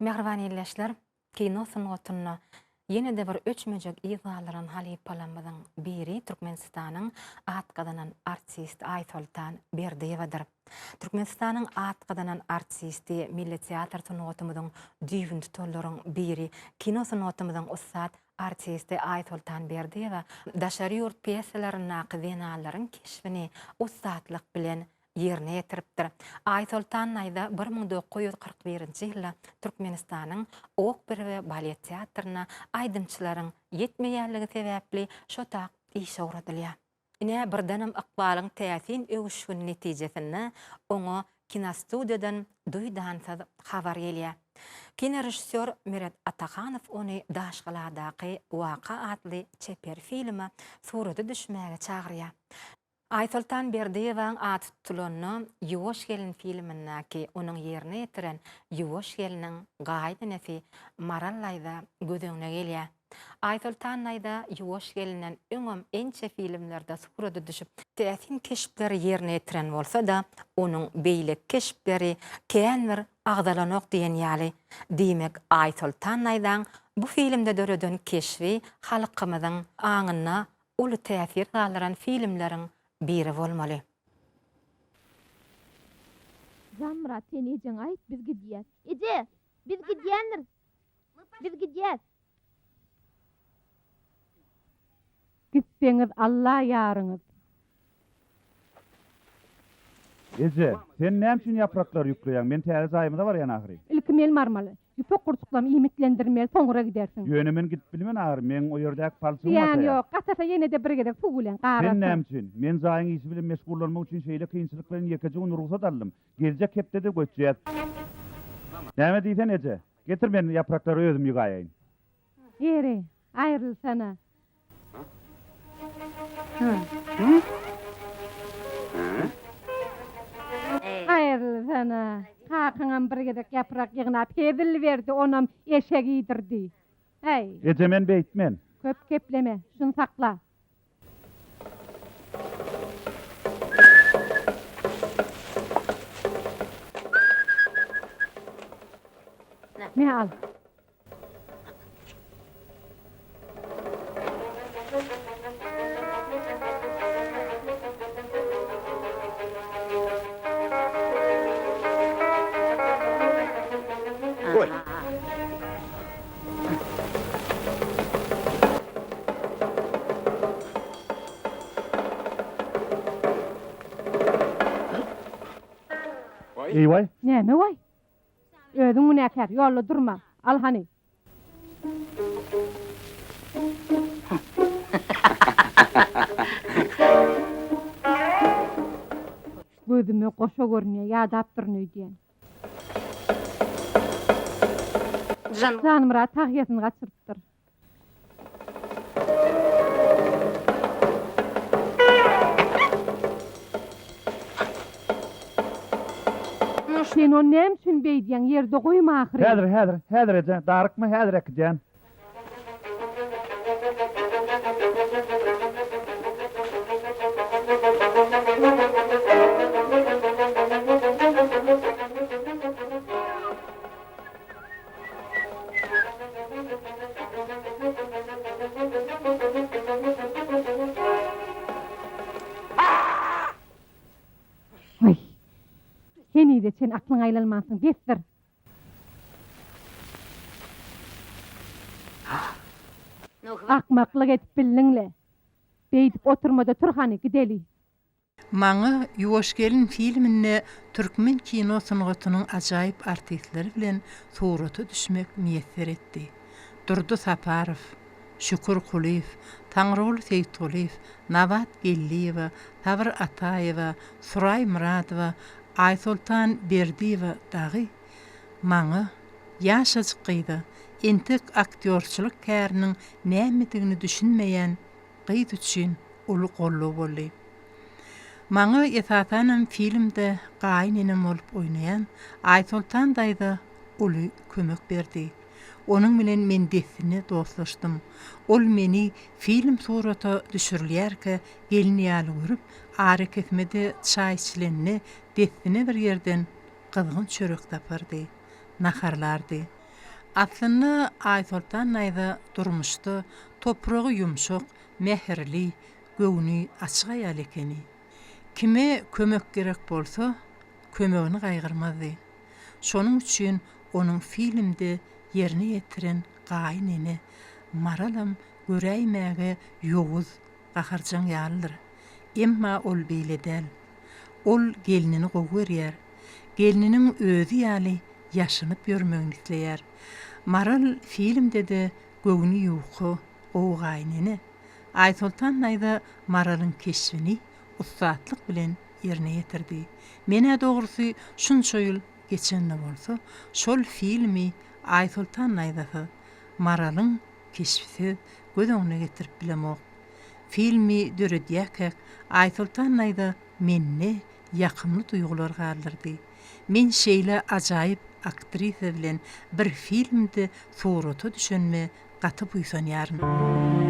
Mehrwan ýerleşler, kino sunugatyna ýene-de bir öçmejek ýyzalaryň halypalamyzyň biri Türkmenistanyň atgadan artist Aytoltan Berdiýewadyr. Türkmenistanyň atgadan artisti milli teatr sunugatymyzyň düýbün tutanlaryň biri, kino sunugatymyzyň ustad artisti Aytoltan Berdiýewa daşary ýurt piyesalaryň nakydynallaryň keşfini ustadlyk bilen ýerine ýetiripdir. Aytoltan aýda 1941-nji ýylda Türkmenistanyň opera we balet teatrına aýdymçylaryň ýetmeýänligi sebäpli şotak işe uğradylýar. Ine birdenem ykbalyň täsin öwüşgün netijesinde oňa kinostudiýadan duýdansa habar gelýär. Kino rejissor Miret Atahanow ony Daşgaladaky Waka adly çeper filme suraty düşmäge çagyrýar. Aytoltan Berdiýewaň aty tutulany Ýuwaş gelin filmindäki onuň ýerine ýetiren Ýuwaş geliniň gaýdy nefi Marallaýda gözeňine gelýär. Aytoltan aýda Ýuwaş gelinen öňem ençe filmlerde suraty düşüp täsin keşpleri ýerine ýetiren bolsa da onuň beýlek keşpleri känbir agdalanok diýen ýaly. Diýmek Aytoltan aýdan bu filmde döreden keşfi halkymyzyň aňyna uly täsir galyran filmleriň biri bolmaly. Zamra sen ejin aýt biz gidýär. Eje, biz gidýändir. Biz gidýär. Gitseňiz Allah ýaryňyz. Ece, sen näme üçin ýapraklar ýükleýän? Men täze aýymda bar ýa ahry. Ilkimel marmaly. Ýupok gursuklam iýmitlendirmeli, soňra gidersiň. Ýönemen gitip bilmen ahry. Men o ýerdäki palçygy Ýani ýok, gatasa ýene-de bir gedek su bilen garasy. Sen näme üçin? Men zaýyň işi bilen meşgullanmak üçin şeýle kynçylyklaryň ýekeje gün ruhsat aldım. Gelecek hepde de göçýär. Näme diýsen Ece? Getir men ýapraklary özüm ýygaýyn. Ýere, aýryl sana. Aýryl sana. Kakyňam bir gedek ýaprak ýygnap pedil berdi, onam eşek ýdirdi. Hey, Ece men beýtmen. köp kepleme, şunu sakla. Ne al? Koy. Eýway. Näme way? Özüň näker, ýolda durma. Al hani. Gözüme goşa görünýär, ýa-dapdyrny diýen. Canım rahat tahiyyatını kaçırıptır. Sen o näme üçin beýdiň ýerde goýma ahry. Häzir Ece, darykma häzir ekidýän. Seni de sen aklyň aýlanmasyň, desdir. Akmaklyk etip bildiňle. Beýdip oturmada turhany gideli. Maňa Ýuwaş gelin filminde türkmen kino sunugatynyň ajaýyp artistleri bilen suraty düşmek müýesser etdi. Durdy Saparow, Şükür Kuliýew, Taňryguly Seyitguliýew, Nawat Gelliýewa, Sabr Ataýewa, Suray Muradowa, Aytoltan Berdiýewa dagy maňa ýaşajyk entik aktyorçylyk käriniň nämedigini düşünmeýän gyýdy üçin uly gollap boldy. Maňa esasanem filmde gaýninem bolup oýnaýan Aytoltan daýda uly kömek berdi. Onun bilen men dessine dostlaşdym. Ol meni film surata düşürilýärke gelin ýaly görüp, ary kesmede çay içilenini dessine bir yerden kızgın çörek tapardy, naharlardy. Aslında Aysoltan naýda durmuşdy, topragy yumşak, mehirli, göwni açyk aýal ekeni. Kime kömek gerek bolsa, kömegini gaýgyrmazdy. Şonuň üçin onun filmde yerine ýetiren gaýneni maralam göräýmäge ýowuz gaharjan ýalydyr. Emma ol beýle däl. Ol gelinini gowurýar. Gelininiň özü ýaly ýaşanyp ýörmegini isleýär. Maral filmde de göwni ýuky, o gaýneni Aysoltan naýda Maralyň keşfini ustatlyk bilen yerine ýetirdi. Mene dogrusy şunça ýyl geçende bolsa, şol filmi Aysoltan naýda Maralyň keşfisi göz öňüne getirip bilemok. Filmi döredýäk Aysoltan naýda menne ýakymly duýgular galdyrdy. Men şeýle ajaýyp aktrisa bilen bir filmde surata düşenme gaty buýsanýaryn.